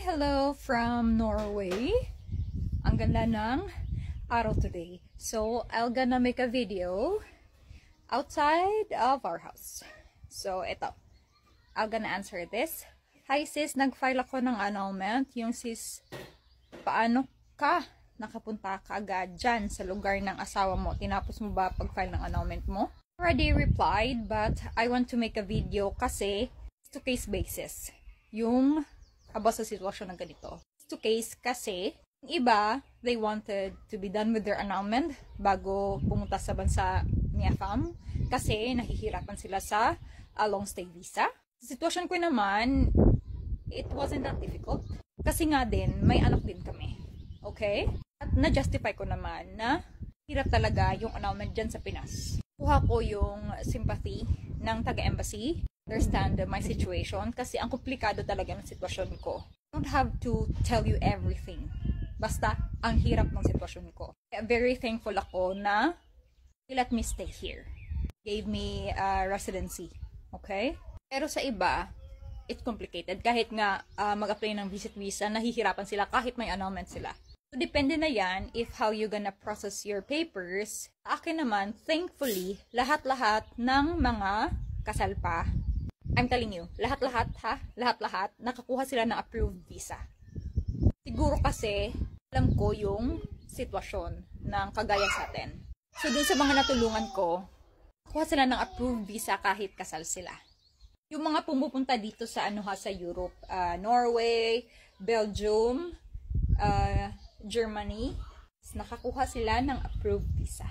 Hello from Norway. Ang ganda ng araw today. So, I'm gonna make a video outside of our house. So, ito. I'm gonna answer this. Hi sis, nag-file ako ng annulment. Yung sis, paano ka nakapunta ka agad dyan sa lugar ng asawa mo? Tinapos mo ba pag-file ng annulment mo? Already replied, but I want to make a video kasi to case basis. Yung about sa sitwasyon ng ganito. To case kasi yung iba, they wanted to be done with their annulment bago pumunta sa bansa ni AFAM kasi nahihirapan sila sa long stay visa. Sa sitwasyon ko naman, it wasn't that difficult. Kasi nga din, may anak din kami. Okay? At na-justify ko naman na hirap talaga yung annulment dyan sa Pinas. Kuha ko yung sympathy ng taga-embassy, understand my situation, kasi ang komplikado talaga ng sitwasyon ko. I don't have to tell you everything. Basta, ang hirap ng sitwasyon ko. Very thankful ako na they let me stay here. Gave me residency. Okay? Pero sa iba, it's complicated. Kahit nga mag-apply ng visit visa, nahihirapan sila kahit may annulment sila. So, depende na yan if how you gonna process your papers. Sa akin naman, thankfully, lahat-lahat ng mga kasal pa, I'm telling you, lahat-lahat ha, lahat-lahat, nakakuha sila ng approved visa. Siguro kasi, alam ko yung sitwasyon ng kagaya sa atin. So, dun sa mga natulungan ko, kuha sila ng approved visa kahit kasal sila. Yung mga pumupunta dito sa sa Europe, Norway, Belgium, Germany, nakakuha sila ng approved visa.